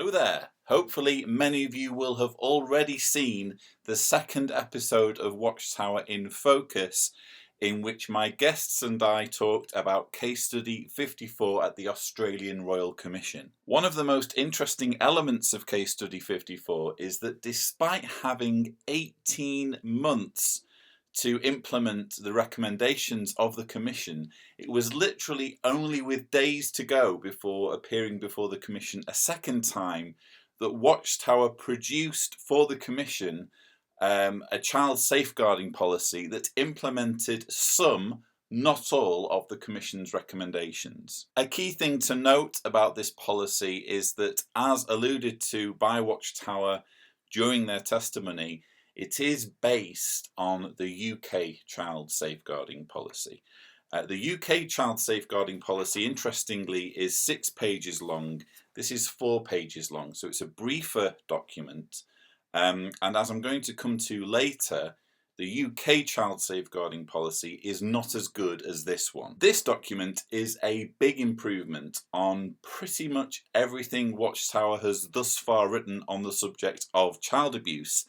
Hello there. Hopefully many of you will have already seen the second episode of Watchtower in Focus, in which my guests and I talked about case study 54 at the Australian Royal Commission. One of the most interesting elements of case study 54 is that despite having 18 months to implement the recommendations of the Commission, it was literally only with days to go before appearing before the Commission a second time that Watchtower produced for the Commission a child safeguarding policy that implemented some, not all, of the Commission's recommendations. A key thing to note about this policy is that, as alluded to by Watchtower during their testimony, it is based on the UK child safeguarding policy. The UK child safeguarding policy, interestingly, is 6 pages long. This is 4 pages long, so it's a briefer document. And as I'm going to come to later, the UK child safeguarding policy is not as good as this one. This document is a big improvement on pretty much everything Watchtower has thus far written on the subject of child abuse.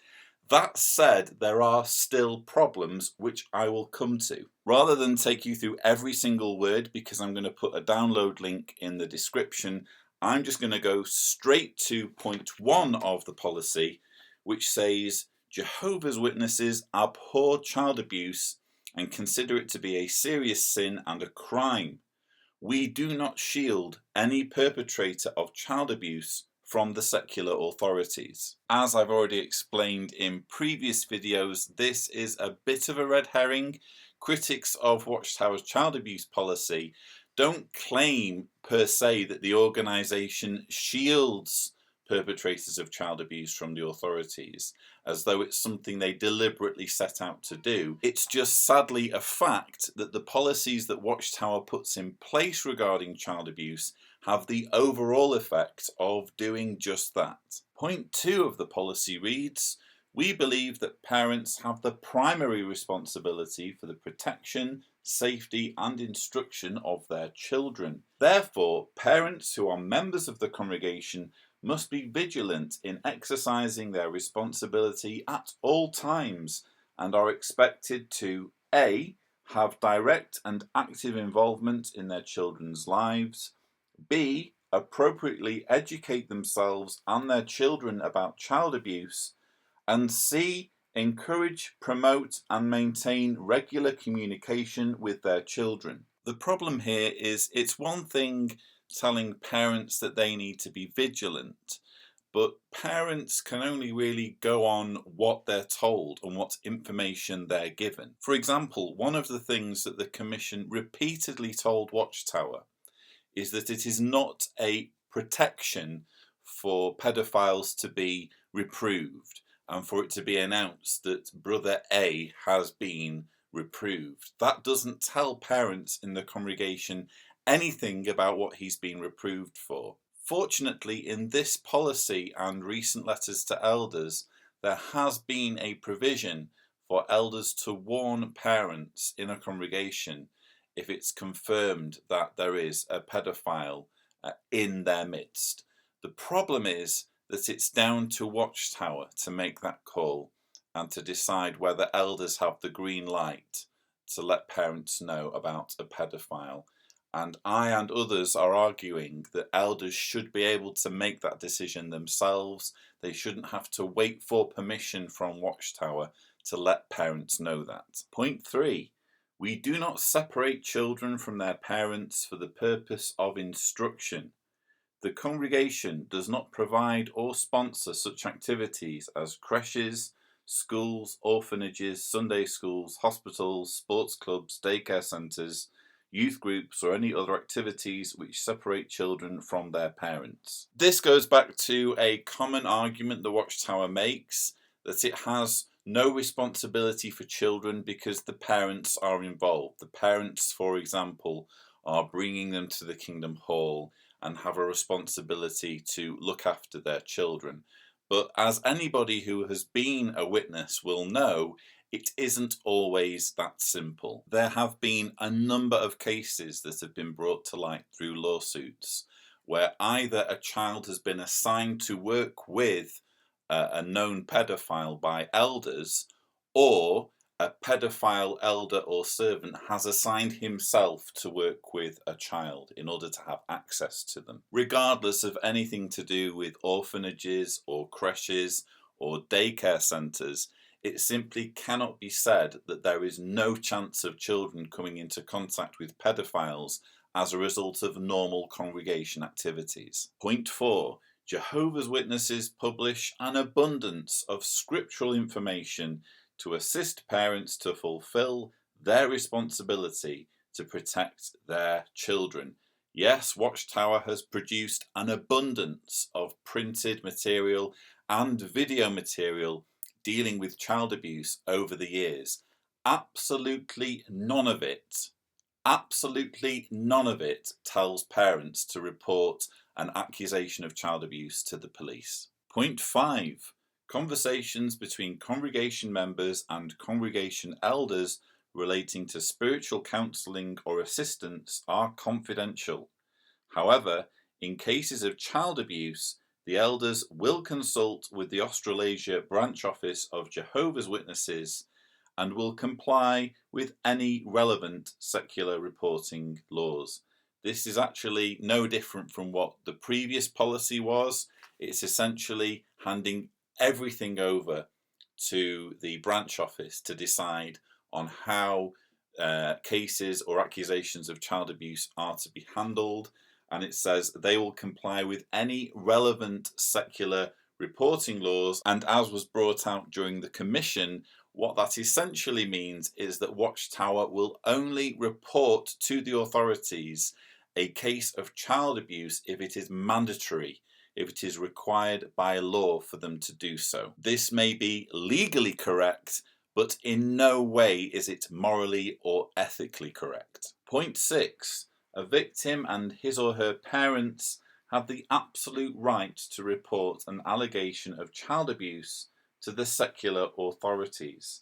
That said, there are still problems which I will come to. Rather than take you through every single word, because I'm going to put a download link in the description, I'm just going to go straight to point 1 of the policy, which says, Jehovah's Witnesses abhor child abuse and consider it to be a serious sin and a crime. We do not shield any perpetrator of child abuse from the secular authorities. As I've already explained in previous videos, this is a bit of a red herring. Critics of Watchtower's child abuse policy don't claim per se that the organisation shields perpetrators of child abuse from the authorities, as though it's something they deliberately set out to do. It's just sadly a fact that the policies that Watchtower puts in place regarding child abuse have the overall effect of doing just that. Point 2 of the policy reads, we believe that parents have the primary responsibility for the protection, safety and instruction of their children. Therefore, parents who are members of the congregation must be vigilant in exercising their responsibility at all times and are expected to A. have direct and active involvement in their children's lives, B. appropriately educate themselves and their children about child abuse, and C. encourage, promote and maintain regular communication with their children. The problem here is it's one thing telling parents that they need to be vigilant, but parents can only really go on what they're told and what information they're given. For example, one of the things that the Commission repeatedly told Watchtower is that it is not a protection for pedophiles to be reproved and for it to be announced that Brother A has been reproved. That doesn't tell parents in the congregation anything about what he's been reproved for. Fortunately, in this policy and recent letters to elders, there has been a provision for elders to warn parents in a congregation if it's confirmed that there is a pedophile in their midst. The problem is that it's down to Watchtower to make that call and to decide whether elders have the green light to let parents know about a pedophile. And I and others are arguing that elders should be able to make that decision themselves. They shouldn't have to wait for permission from Watchtower to let parents know that. Point 3. We do not separate children from their parents for the purpose of instruction. The congregation does not provide or sponsor such activities as creches, schools, orphanages, Sunday schools, hospitals, sports clubs, daycare centres, youth groups or any other activities which separate children from their parents. This goes back to a common argument the Watchtower makes, that it has no responsibility for children because the parents are involved. The parents, for example, are bringing them to the Kingdom Hall and have a responsibility to look after their children. But as anybody who has been a witness will know, it isn't always that simple. There have been a number of cases that have been brought to light through lawsuits where either a child has been assigned to work with a known pedophile by elders, or a pedophile elder or servant has assigned himself to work with a child in order to have access to them. Regardless of anything to do with orphanages or creches or daycare centres, it simply cannot be said that there is no chance of children coming into contact with pedophiles as a result of normal congregation activities. Point 4. Jehovah's Witnesses publish an abundance of scriptural information to assist parents to fulfill their responsibility to protect their children. Yes, Watchtower has produced an abundance of printed material and video material dealing with child abuse over the years. Absolutely none of it tells parents to report an accusation of child abuse to the police. Point 5. Conversations between congregation members and congregation elders relating to spiritual counselling or assistance are confidential. However, in cases of child abuse, the elders will consult with the Australasia branch office of Jehovah's Witnesses and will comply with any relevant secular reporting laws. This is actually no different from what the previous policy was. It's essentially handing everything over to the branch office to decide on how cases or accusations of child abuse are to be handled. And it says they will comply with any relevant secular reporting laws. And as was brought out during the commission, what that essentially means is that Watchtower will only report to the authorities a case of child abuse if it is mandatory, if it is required by law for them to do so. This may be legally correct, but in no way is it morally or ethically correct. Point 6. A victim and his or her parents have the absolute right to report an allegation of child abuse to the secular authorities.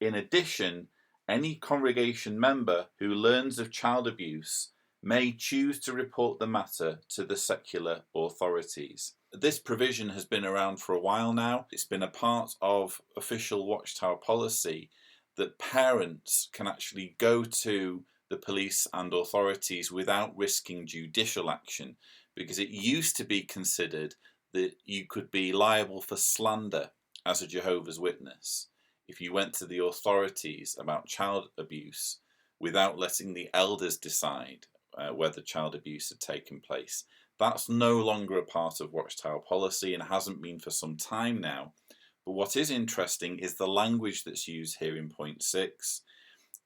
In addition, any congregation member who learns of child abuse may choose to report the matter to the secular authorities. This provision has been around for a while now. It's been a part of official Watchtower policy that parents can actually go to the police and authorities without risking judicial action, because it used to be considered that you could be liable for slander as a Jehovah's Witness if you went to the authorities about child abuse without letting the elders decide whether child abuse had taken place. That's no longer a part of Watchtower policy and hasn't been for some time now. But what is interesting is the language that's used here in point 6.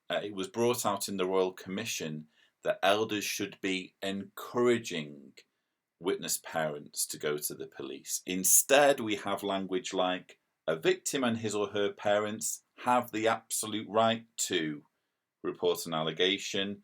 It was brought out in the Royal Commission that elders should be encouraging witness parents to go to the police. Instead, we have language like, a victim and his or her parents have the absolute right to report an allegation,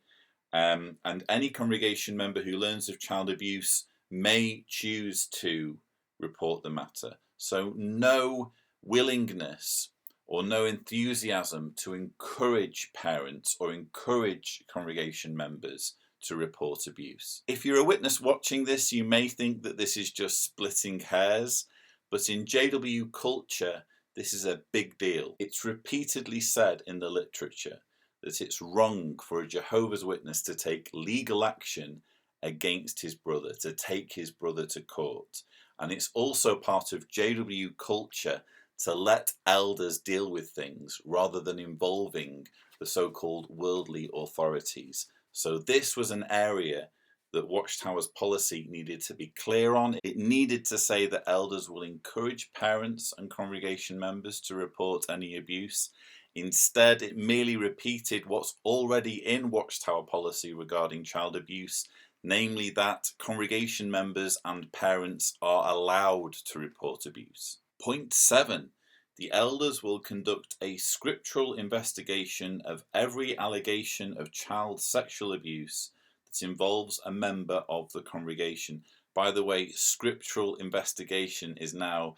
and any congregation member who learns of child abuse may choose to report the matter. So no willingness or no enthusiasm to encourage parents or encourage congregation members to report abuse. If you're a witness watching this, you may think that this is just splitting hairs, but in JW culture, this is a big deal. It's repeatedly said in the literature that it's wrong for a Jehovah's Witness to take legal action against his brother, to take his brother to court. And it's also part of JW culture to let elders deal with things rather than involving the so-called worldly authorities. So this was an area that Watchtower's policy needed to be clear on. It needed to say that elders will encourage parents and congregation members to report any abuse. Instead, it merely repeated what's already in Watchtower policy regarding child abuse, namely that congregation members and parents are allowed to report abuse. Point 7. The elders will conduct a scriptural investigation of every allegation of child sexual abuse that involves a member of the congregation. By the way, scriptural investigation is now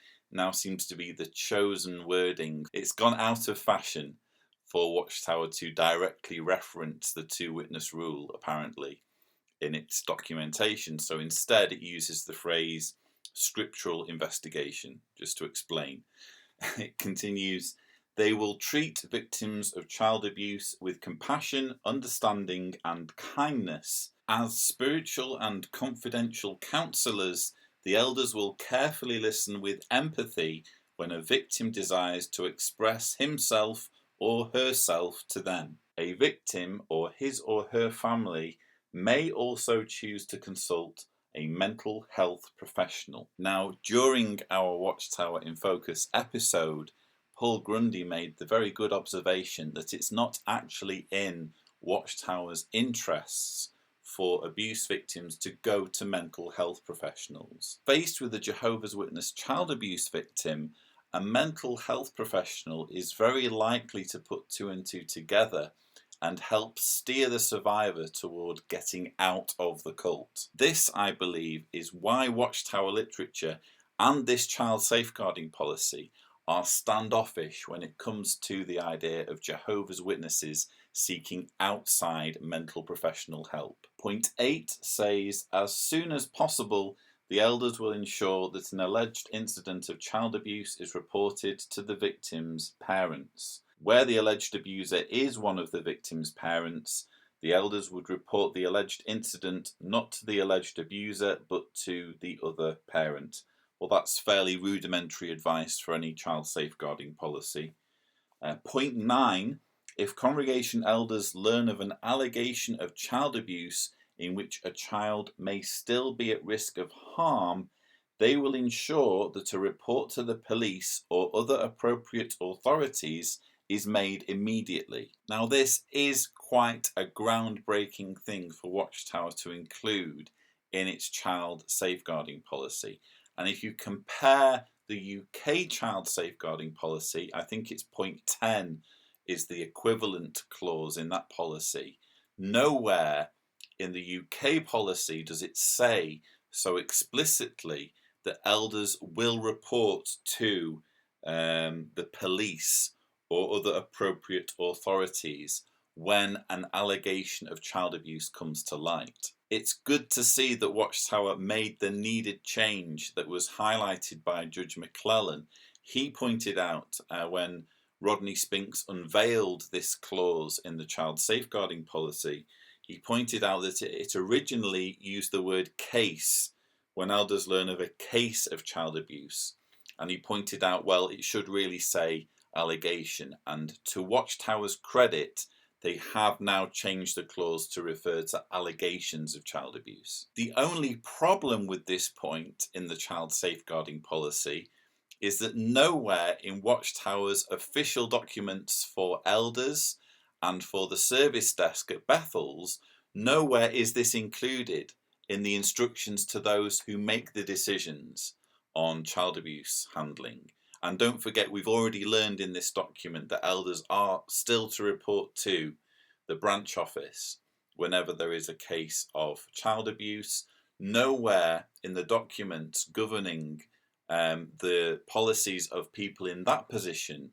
seems to be the chosen wording. It's gone out of fashion for Watchtower to directly reference the two-witness rule, apparently. in its documentation. So instead it uses the phrase scriptural investigation, just to explain. It continues, they will treat victims of child abuse with compassion, understanding, and kindness. As spiritual and confidential counselors, the elders will carefully listen with empathy when a victim desires to express himself or herself to them. A victim or his or her family may also choose to consult a mental health professional. Now, during our Watchtower in Focus episode, Paul Grundy made the very good observation that it's not actually in Watchtower's interests for abuse victims to go to mental health professionals. Faced with a Jehovah's Witness child abuse victim, a mental health professional is very likely to put two and two together and help steer the survivor toward getting out of the cult. This, I believe, is why Watchtower literature and this child safeguarding policy are standoffish when it comes to the idea of Jehovah's Witnesses seeking outside mental professional help. Point 8 says, as soon as possible, the elders will ensure that an alleged incident of child abuse is reported to the victim's parents. Where the alleged abuser is one of the victim's parents, the elders would report the alleged incident not to the alleged abuser but to the other parent. Well, that's fairly rudimentary advice for any child safeguarding policy. Point 9, if congregation elders learn of an allegation of child abuse in which a child may still be at risk of harm, they will ensure that a report to the police or other appropriate authorities is made immediately. Now, this is quite a groundbreaking thing for Watchtower to include in its child safeguarding policy. And if you compare the UK child safeguarding policy, I think it's point 10 is the equivalent clause in that policy. Nowhere in the UK policy does it say so explicitly that elders will report to the police or other appropriate authorities when an allegation of child abuse comes to light. It's good to see that Watchtower made the needed change that was highlighted by Judge McClellan. He pointed out when Rodney Spinks unveiled this clause in the child safeguarding policy, he pointed out that it originally used the word case when elders learn of a case of child abuse. And he pointed out, well, it should really say allegation. And to Watchtower's credit, they have now changed the clause to refer to allegations of child abuse. The only problem with this point in the child safeguarding policy is that nowhere in Watchtower's official documents for elders and for the service desk at Bethel's, nowhere is this included in the instructions to those who make the decisions on child abuse handling. And don't forget, we've already learned in this document that elders are still to report to the branch office whenever there is a case of child abuse. Nowhere in the documents governing the policies of people in that position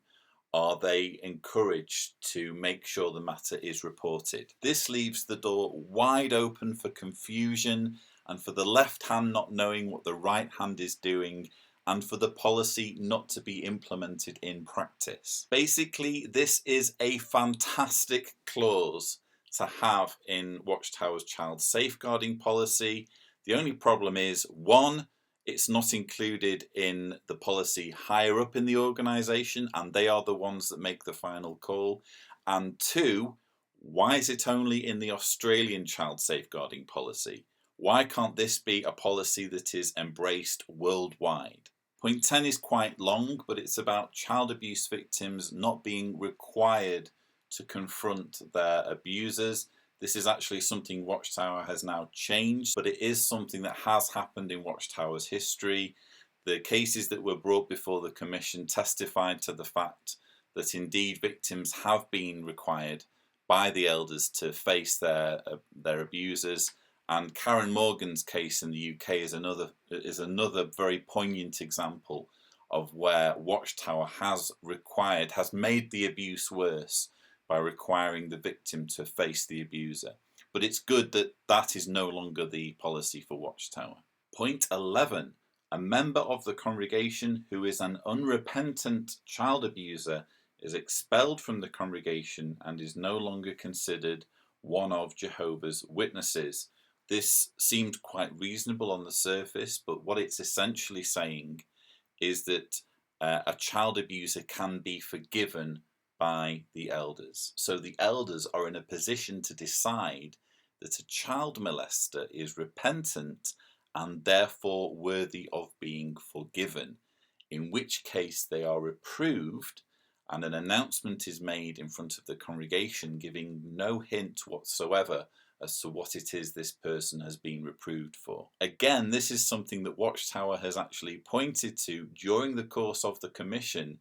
are they encouraged to make sure the matter is reported. This leaves the door wide open for confusion and for the left hand not knowing what the right hand is doing, and for the policy not to be implemented in practice. Basically, this is a fantastic clause to have in Watchtower's child safeguarding policy. The only problem is, one, it's not included in the policy higher up in the organisation, and they are the ones that make the final call. And two, why is it only in the Australian child safeguarding policy? Why can't this be a policy that is embraced worldwide? Point 10 is quite long, but it's about child abuse victims not being required to confront their abusers. This is actually something Watchtower has now changed, but it is something that has happened in Watchtower's history. The cases that were brought before the Commission testified to the fact that indeed victims have been required by the elders to face their abusers. And Karen Morgan's case in the UK is another very poignant example of where Watchtower has made the abuse worse by requiring the victim to face the abuser. But it's good that that is no longer the policy for Watchtower. Point 11. A member of the congregation who is an unrepentant child abuser is expelled from the congregation and is no longer considered one of Jehovah's Witnesses. This seemed quite reasonable on the surface, but what it's essentially saying is that a child abuser can be forgiven by the elders. So the elders are in a position to decide that a child molester is repentant and therefore worthy of being forgiven, in which case they are reproved and an announcement is made in front of the congregation giving no hint whatsoever as to what it is this person has been reproved for. Again, this is something that Watchtower has actually pointed to during the course of the commission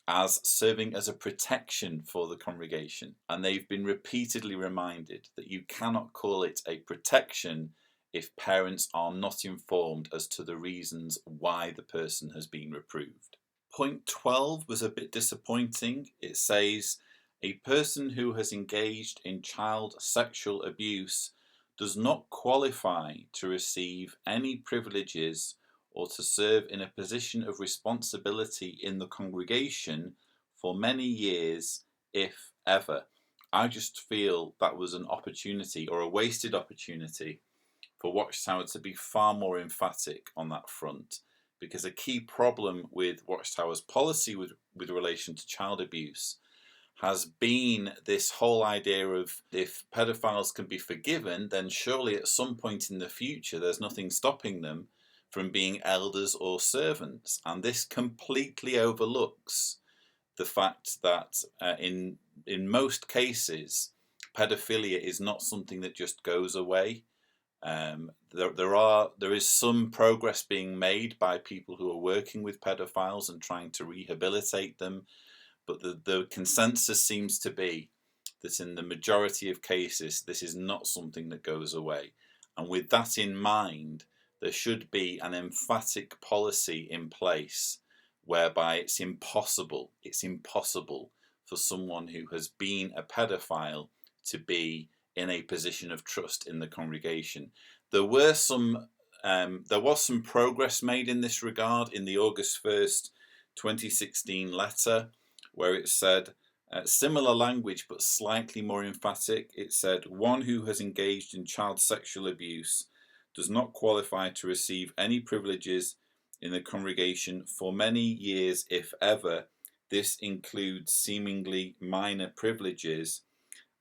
as serving as a protection for the congregation. And they've been repeatedly reminded that you cannot call it a protection if parents are not informed as to the reasons why the person has been reproved. Point 12 was a bit disappointing. It says, a person who has engaged in child sexual abuse does not qualify to receive any privileges or to serve in a position of responsibility in the congregation for many years, if ever. I just feel that was an opportunity, or a wasted opportunity, for Watchtower to be far more emphatic on that front, because a key problem with Watchtower's policy with relation to child abuse has been this whole idea of, if pedophiles can be forgiven, then surely at some point in the future there's nothing stopping them from being elders or servants. And this completely overlooks the fact that in most cases pedophilia is not something that just goes away. There is some progress being made by people who are working with pedophiles and trying to rehabilitate them, but the consensus seems to be that in the majority of cases this is not something that goes away. And with that in mind, there should be an emphatic policy in place whereby it's impossible for someone who has been a pedophile to be in a position of trust in the congregation. There was some progress made in this regard in the August 1st, 2016 letter, where it said, similar language but slightly more emphatic. It said, one who has engaged in child sexual abuse does not qualify to receive any privileges in the congregation for many years, if ever. This includes seemingly minor privileges.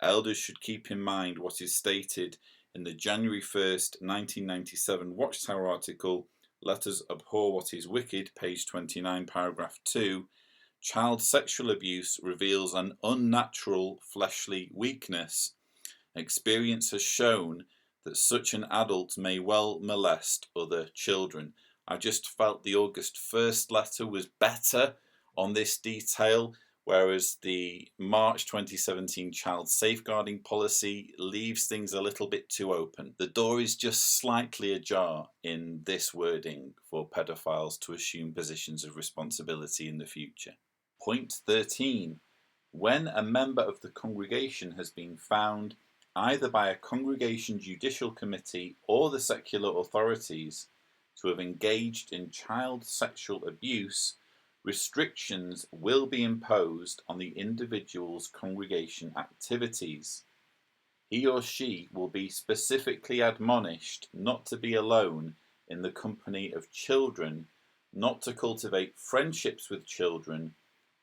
Elders should keep in mind what is stated in the January 1st, 1997 Watchtower article, Let Us Abhor What Is Wicked, page 29, paragraph 2. Child sexual abuse reveals an unnatural fleshly weakness. Experience has shown that such an adult may well molest other children. I just felt the August 1st letter was better on this detail, whereas the March 2017 child safeguarding policy leaves things a little bit too open. The door is just slightly ajar in this wording for pedophiles to assume positions of responsibility in the future. Point 13. When a member of the congregation has been found, either by a congregation judicial committee or the secular authorities, to have engaged in child sexual abuse, restrictions will be imposed on the individual's congregation activities. He or she will be specifically admonished not to be alone in the company of children, not to cultivate friendships with children,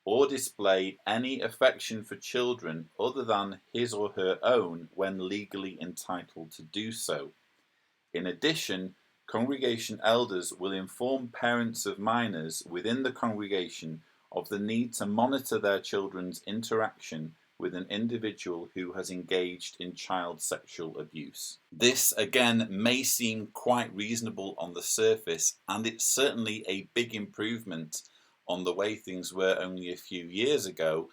or display any affection for children other than his or her own when legally entitled to do so. In addition, congregation elders will inform parents of minors within the congregation of the need to monitor their children's interaction with an individual who has engaged in child sexual abuse. This, again, may seem quite reasonable on the surface, and it's certainly a big improvement on the way things were only a few years ago,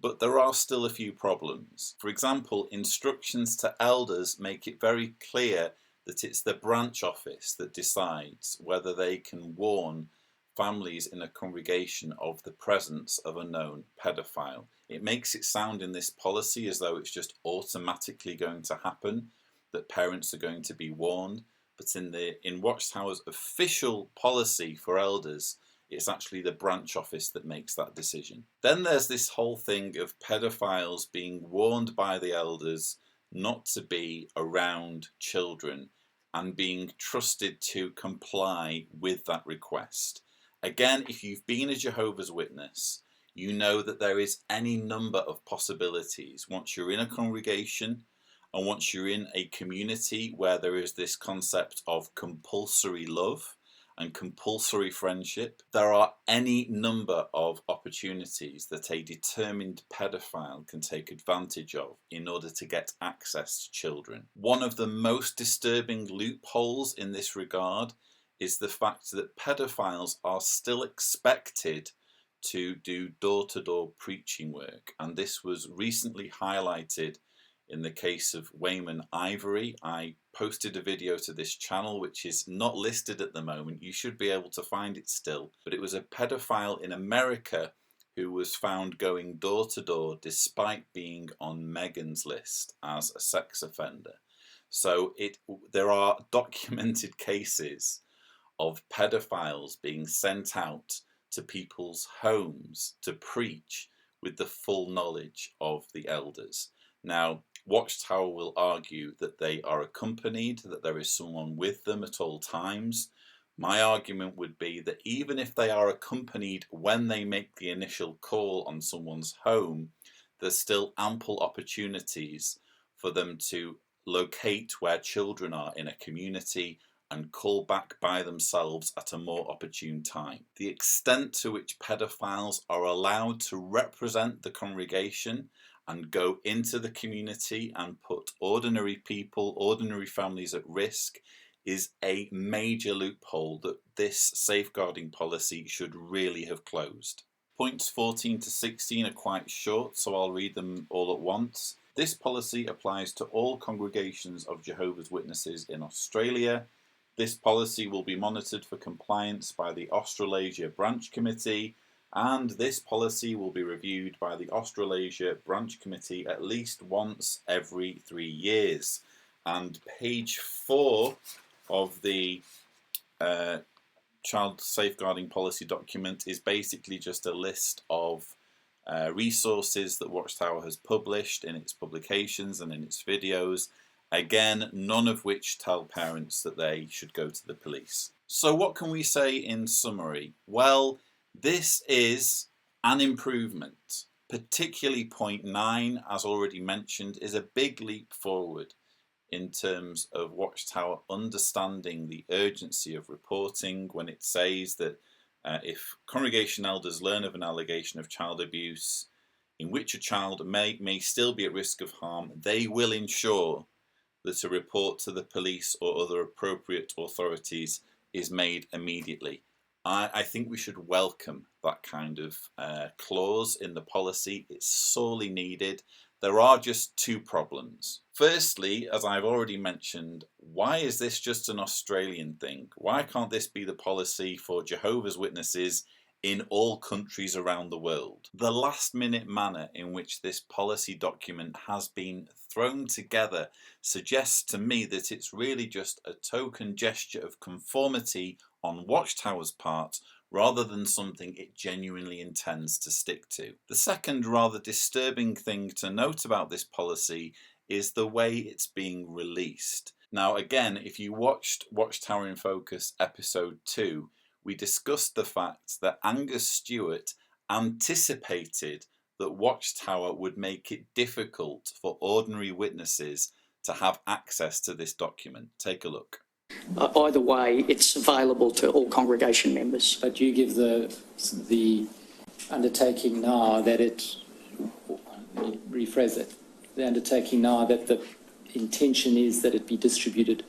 but there are still a few problems. For example, instructions to elders make it very clear that it's the branch office that decides whether they can warn families in a congregation of the presence of a known pedophile. It makes it sound in this policy as though it's just automatically going to happen, that parents are going to be warned, but in Watchtower's official policy for elders, it's actually the branch office that makes that decision. Then there's this whole thing of pedophiles being warned by the elders not to be around children and being trusted to comply with that request. Again, if you've been a Jehovah's Witness, you know that there is any number of possibilities once you're in a congregation and once you're in a community where there is this concept of compulsory love and compulsory friendship. There are any number of opportunities that a determined pedophile can take advantage of in order to get access to children. One of the most disturbing loopholes in this regard is the fact that pedophiles are still expected to do door-to-door preaching work, and this was recently highlighted in the case of Wayman Ivory. I posted a video to this channel which is not listed at the moment. You should be able to find it still, but it was a pedophile in America who was found going door to door despite being on Megan's list as a sex offender. So there are documented cases of pedophiles being sent out to people's homes to preach with the full knowledge of the elders. Now, Watchtower will argue that they are accompanied, that there is someone with them at all times. My argument would be that even if they are accompanied when they make the initial call on someone's home, there's still ample opportunities for them to locate where children are in a community and call back by themselves at a more opportune time. The extent to which pedophiles are allowed to represent the congregation and go into the community and put ordinary people, ordinary families at risk is a major loophole that this safeguarding policy should really have closed. Points 14 to 16 are quite short, so I'll read them all at once. This policy applies to all congregations of Jehovah's Witnesses in Australia. This policy will be monitored for compliance by the Australasia Branch Committee, and this policy will be reviewed by the Australasia Branch Committee at least once every 3 years. And page 4 of the Child Safeguarding Policy document is basically just a list of resources that Watchtower has published in its publications and in its videos. Again, none of which tell parents that they should go to the police. So what can we say in summary? Well, this is an improvement. Particularly point 9, as already mentioned, is a big leap forward in terms of Watchtower understanding the urgency of reporting when it says that if congregation elders learn of an allegation of child abuse in which a child may still be at risk of harm, they will ensure that a report to the police or other appropriate authorities is made immediately. I think we should welcome that kind of clause in the policy. It's sorely needed. There are just two problems. Firstly, as I've already mentioned, why is this just an Australian thing? Why can't this be the policy for Jehovah's Witnesses in all countries around the world? The last-minute manner in which this policy document has been thrown together suggests to me that it's really just a token gesture of conformity on Watchtower's part, rather than something it genuinely intends to stick to. The second rather disturbing thing to note about this policy is the way it's being released. Now again, if you watched Watchtower in Focus episode 2, we discussed the fact that Angus Stewart anticipated that Watchtower would make it difficult for ordinary witnesses to have access to this document. Take a look. Either way, it's available to all congregation members. But you give the undertaking now that rephrase it, the undertaking now that the intention is that it be distributed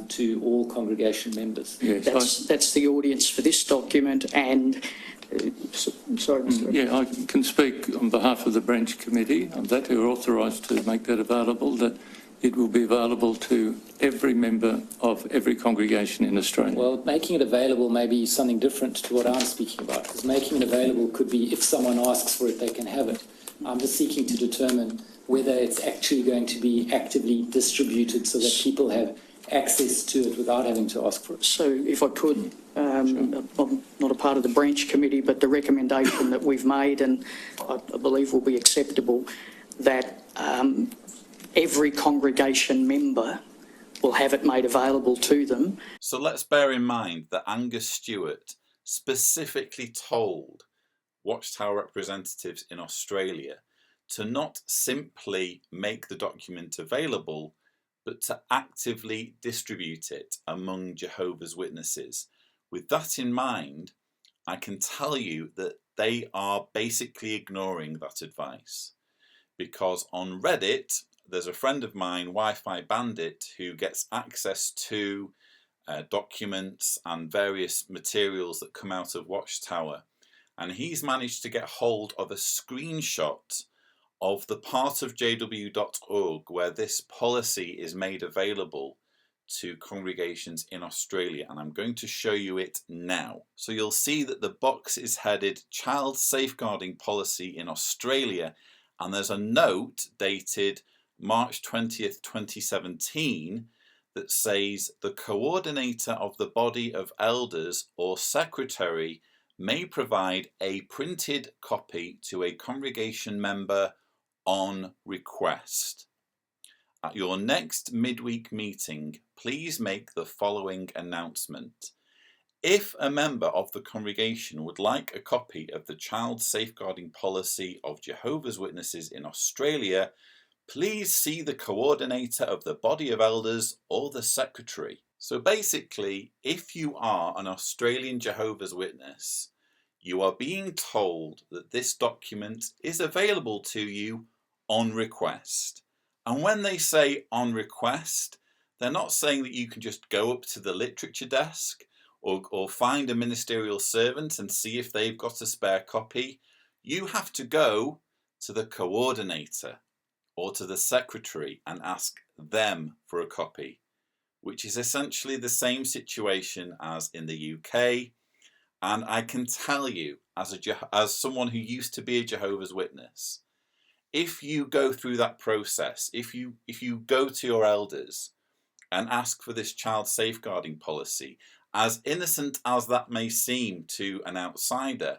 to all congregation members. Yes, that's the audience for this document, and sorry, Mr. Yeah, I can speak on behalf of the branch committee that we're authorised to make that available, that it will be available to every member of every congregation in Australia. Well, making it available may be something different to what I'm speaking about, because making it available could be if someone asks for it, they can have it. I'm just seeking to determine whether it's actually going to be actively distributed so that people have access to it without having to ask for it. So if I could, I'm not a part of the branch committee, but the recommendation that we've made, and I believe will be acceptable, that every congregation member will have it made available to them. So let's bear in mind that Angus Stewart specifically told Watchtower representatives in Australia to not simply make the document available, but to actively distribute it among Jehovah's Witnesses. With that in mind, I can tell you that they are basically ignoring that advice, because on Reddit, there's a friend of mine, Wi-Fi Bandit, who gets access to documents and various materials that come out of Watchtower, and he's managed to get hold of a screenshot of the part of jw.org where this policy is made available to congregations in Australia, and I'm going to show you it now. So you'll see that the box is headed Child Safeguarding Policy in Australia, and there's a note dated March 20th, 2017 that says the coordinator of the body of elders or secretary may provide a printed copy to a congregation member on request. At your next midweek meeting, please make the following announcement. If a member of the congregation would like a copy of the Child Safeguarding Policy of Jehovah's Witnesses in Australia, please see the coordinator of the body of elders or the secretary. So basically, if you are an Australian Jehovah's Witness, you are being told that this document is available to you on request. And when they say on request, they're not saying that you can just go up to the literature desk or find a ministerial servant and see if they've got a spare copy. You have to go to the coordinator or to the secretary and ask them for a copy, which is essentially the same situation as in the UK. And I can tell you, as someone who used to be a Jehovah's Witness, if you go through that process, if you go to your elders and ask for this child safeguarding policy, as innocent as that may seem to an outsider,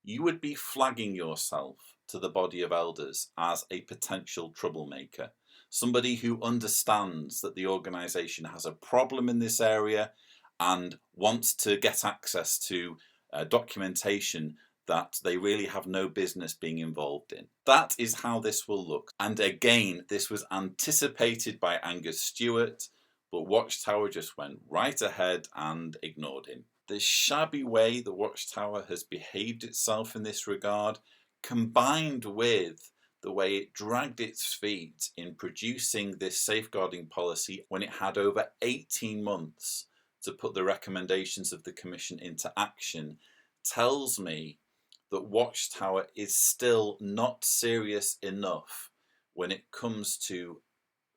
you would be flagging yourself to the body of elders as a potential troublemaker, somebody who understands that the organisation has a problem in this area and wants to get access to documentation that they really have no business being involved in. That is how this will look. And again, this was anticipated by Angus Stewart, but Watchtower just went right ahead and ignored him. The shabby way the Watchtower has behaved itself in this regard, combined with the way it dragged its feet in producing this safeguarding policy when it had over 18 months to put the recommendations of the Commission into action, tells me that Watchtower is still not serious enough when it comes to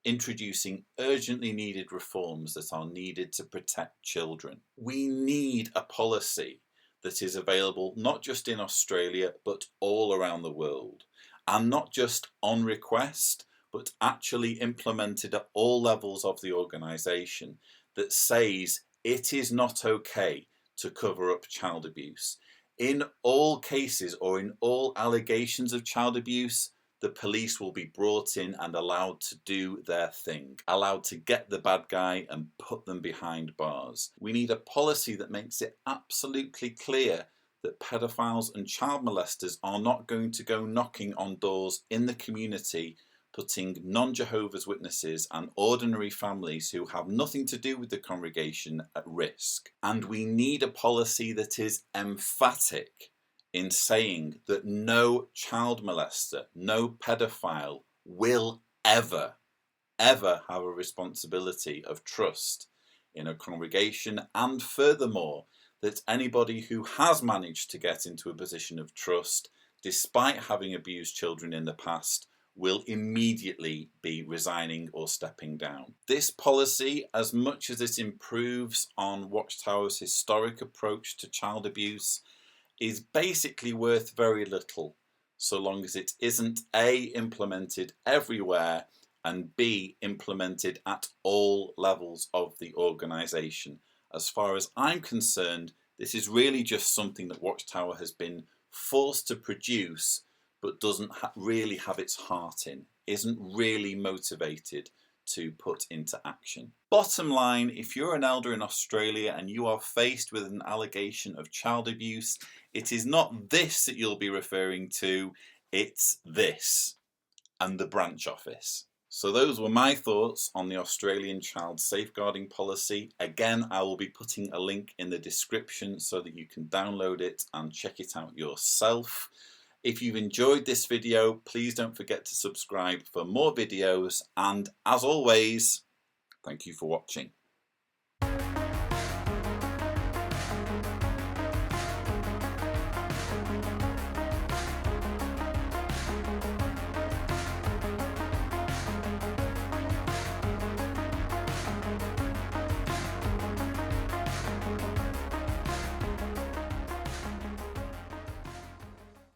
introducing urgently needed reforms that are needed to protect children. We need a policy that is available not just in Australia but all around the world, and not just on request but actually implemented at all levels of the organisation, that says it is not okay to cover up child abuse. In all cases or in all allegations of child abuse, the police will be brought in and allowed to do their thing, allowed to get the bad guy and put them behind bars. We need a policy that makes it absolutely clear that pedophiles and child molesters are not going to go knocking on doors in the community, putting non-Jehovah's Witnesses and ordinary families who have nothing to do with the congregation at risk. And we need a policy that is emphatic in saying that no child molester, no pedophile will ever have a responsibility of trust in a congregation, and furthermore, that anybody who has managed to get into a position of trust, despite having abused children in the past, will immediately be resigning or stepping down. This policy, as much as it improves on Watchtower's historic approach to child abuse, is basically worth very little so long as it isn't A, implemented everywhere, and B, implemented at all levels of the organisation. As far as I'm concerned, this is really just something that Watchtower has been forced to produce, but doesn't really have its heart in, isn't really motivated to put into action. Bottom line, if you're an elder in Australia and you are faced with an allegation of child abuse, it is not this that you'll be referring to, it's this and the branch office. So those were my thoughts on the Australian child safeguarding policy. Again, I will be putting a link in the description so that you can download it and check it out yourself. If you've enjoyed this video, please don't forget to subscribe for more videos, and as always, thank you for watching.